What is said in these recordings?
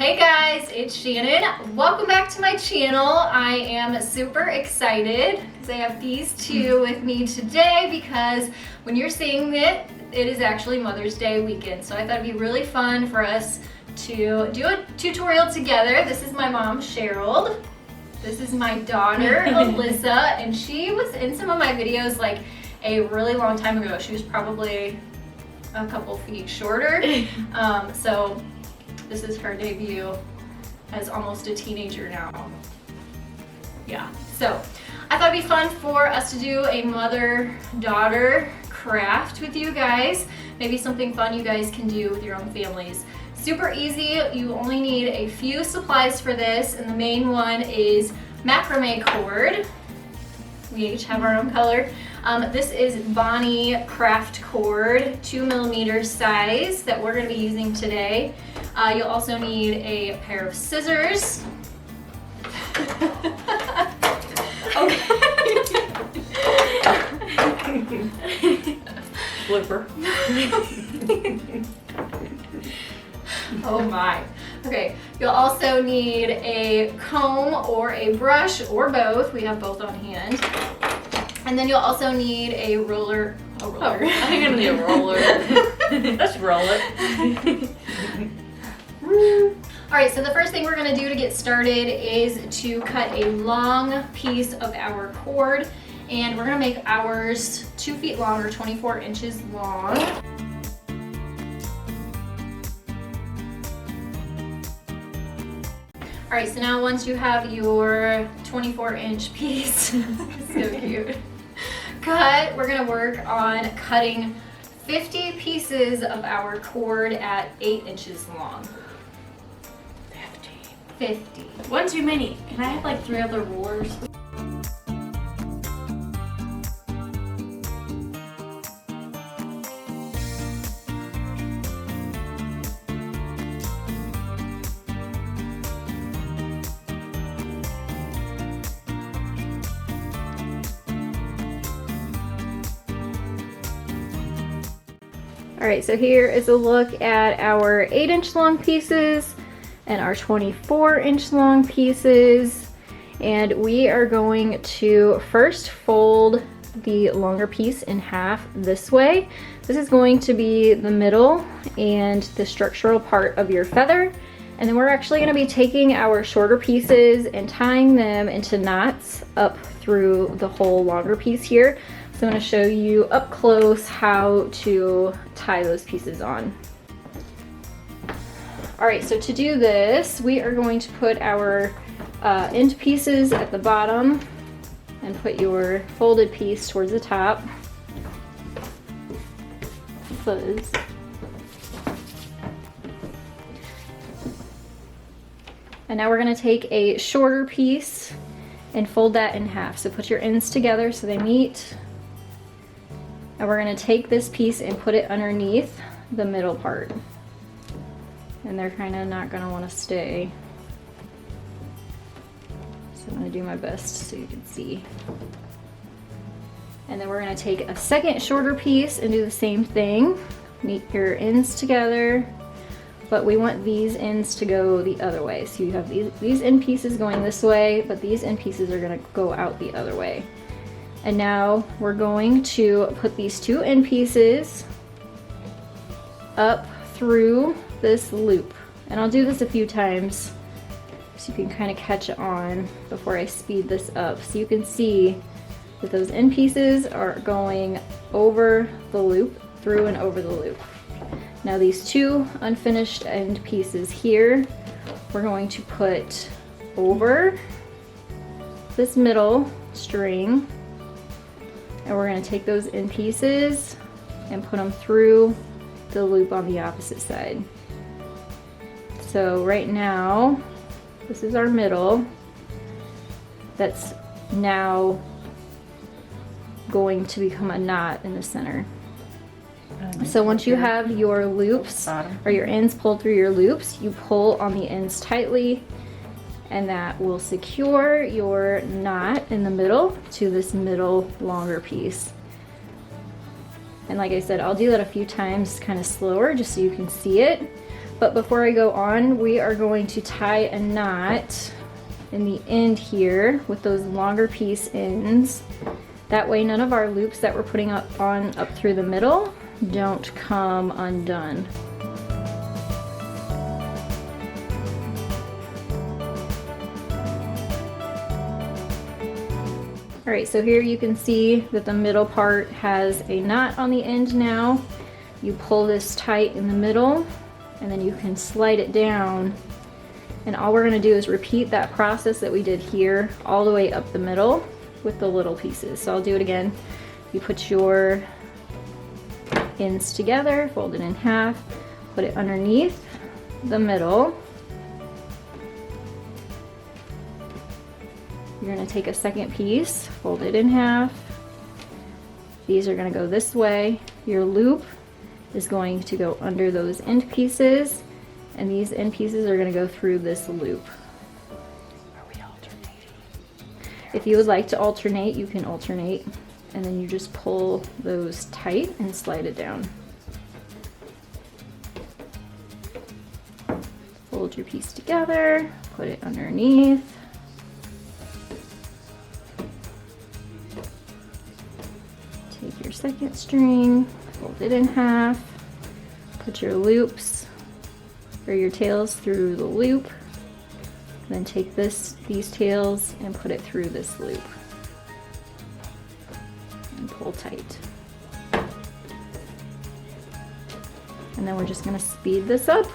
Hey guys, it's Shannon. Welcome back to my channel. I am super excited because I have these two with me today because when you're seeing it, it is actually Mother's Day weekend. So I thought it'd be really fun for us to do a tutorial together. This is my mom, Cheryl. This is my daughter, Alyssa, and she was in some of my videos like a really long time ago. She was probably a couple feet shorter. So this is her debut as almost a teenager now. Yeah, so I thought it'd be fun for us to do a mother-daughter craft with you guys. Maybe something fun you guys can do with your own families. Super easy. You only need a few supplies for this, and the main one is macrame cord. We each have our own color. This is Bonnie craft cord, 2mm size that we're going to be using today. You'll also need a pair of scissors. Flipper. Oh my. Okay, you'll also need a comb or a brush or both. We have both on hand. And then you'll also need a roller. A roller. Oh, I think I'm gonna need a roller. Let's roll it. Alright, so the first thing we're going to do to get started is to cut a long piece of our cord. And we're going to make ours 2 feet long or 24 inches long. Alright, so now once you have your 24-inch piece, so cute, cut, we're going to work on cutting 50 pieces of our cord at 8 inches long. 50. One too many. Can I have like 3 other rulers? Alright, so here is a look at our 8-inch long pieces and our 24-inch long pieces, and we are going to first fold the longer piece in half this way. This is going to be the middle and the structural part of your feather, and then we're actually going to be taking our shorter pieces and tying them into knots up through the whole longer piece here. So I'm going to show you up close how to tie those pieces on. Alright, so to do this, we are going to put our end pieces at the bottom and put your folded piece towards the top. Fuzz. And now we're going to take a shorter piece and fold that in half. So put your ends together so they meet. And we're going to take this piece and put it underneath the middle part. And they're kind of not going to want to stay. So I'm going to do my best so you can see. And then we're going to take a second shorter piece and do the same thing. Meet your ends together, but we want these ends to go the other way. So you have these end pieces going this way, but these end pieces are going to go out the other way. And now we're going to put these 2 end pieces up through this loop, and I'll do this a few times so you can kind of catch on before I speed this up, so you can see that those end pieces are going over the loop, through and over the loop. Now these 2 unfinished end pieces here, we're going to put over this middle string, and we're going to take those end pieces and put them through the loop on the opposite side. So right now, this is our middle. That's now going to become a knot in the center. So once you have your loops or your ends pulled through your loops, you pull on the ends tightly, and that will secure your knot in the middle to this middle longer piece. And like I said, I'll do that a few times kind of slower just so you can see it. But before I go on, we are going to tie a knot in the end here with those longer piece ends. That way none of our loops that we're putting up through the middle don't come undone. All right, so here you can see that the middle part has a knot on the end now. You pull this tight in the middle and then you can slide it down. And all we're gonna do is repeat that process that we did here all the way up the middle with the little pieces. So I'll do it again. You put your ends together, fold it in half, put it underneath the middle. You're gonna take a second piece, fold it in half. These are gonna go this way. Your loop is going to go under those end pieces, and these end pieces are gonna go through this loop. Are we alternating? If you would like to alternate, you can alternate, and then you just pull those tight and slide it down. Fold your piece together, put it underneath. Take your second string, fold it in half, put your loops or your tails through the loop, then take these tails and put it through this loop and pull tight. And then we're just going to speed this up.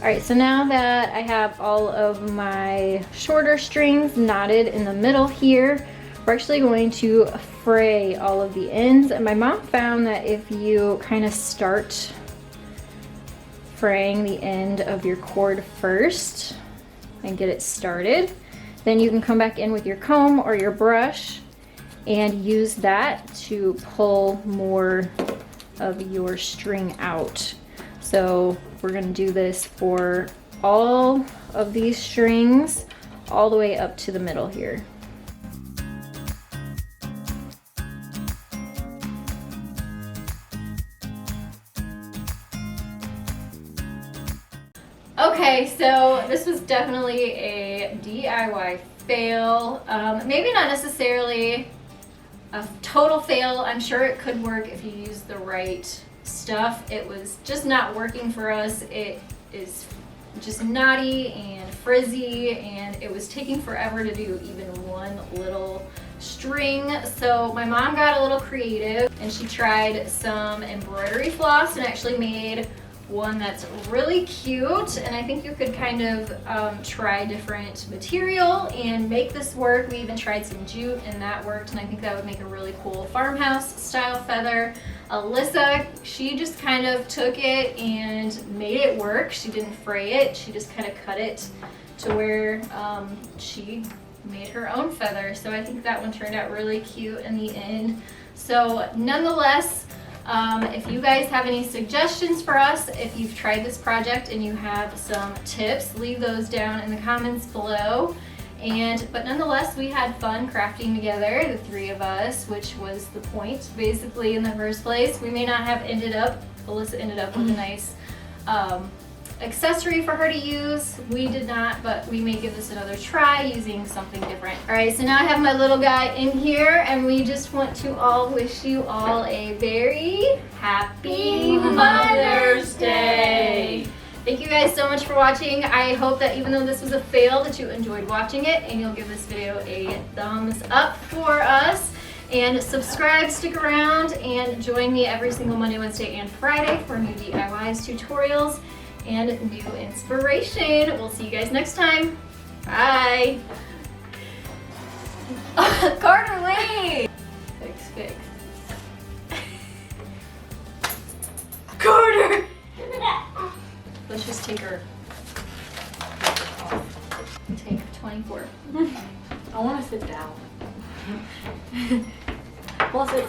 All right, so now that I have all of my shorter strings knotted in the middle here, we're actually going to fray all of the ends. And my mom found that if you kind of start fraying the end of your cord first and get it started, then you can come back in with your comb or your brush and use that to pull more of your string out. So we're going to do this for all of these strings all the way up to the middle here. Okay, so this was definitely a DIY fail. Maybe not necessarily a total fail. I'm sure it could work if you use the right stuff. It was just not working for us. It is just knotty and frizzy, and it was taking forever to do even one little string. So my mom got a little creative and she tried some embroidery floss and actually made one that's really cute. And I think you could kind of try different material and make this work. We even tried some jute and that worked, and I think that would make a really cool farmhouse style feather. Alyssa, she just kind of took it and made it work. She didn't fray it, she just kind of cut it to where she made her own feather. So I think that one turned out really cute in the end. So nonetheless, if you guys have any suggestions for us, if you've tried this project and you have some tips, leave those down in the comments below. But nonetheless, we had fun crafting together, the three of us, which was the point basically in the first place. We may not have Alyssa ended up with a nice accessory for her to use. We did not, but we may give this another try using something different. All right, so now I have my little guy in here, and we just want to all wish you all a very happy Mother's Day. Thank you guys so much for watching. I hope that even though this was a fail, that you enjoyed watching it and you'll give this video a thumbs up for us. And subscribe, stick around, and join me every single Monday, Wednesday, and Friday for new DIYs, tutorials, and new inspiration. We'll see you guys next time. Bye. Carter, wait. Fix. Carter. Let's just take her. Take 24. I want to sit down. Well, sit.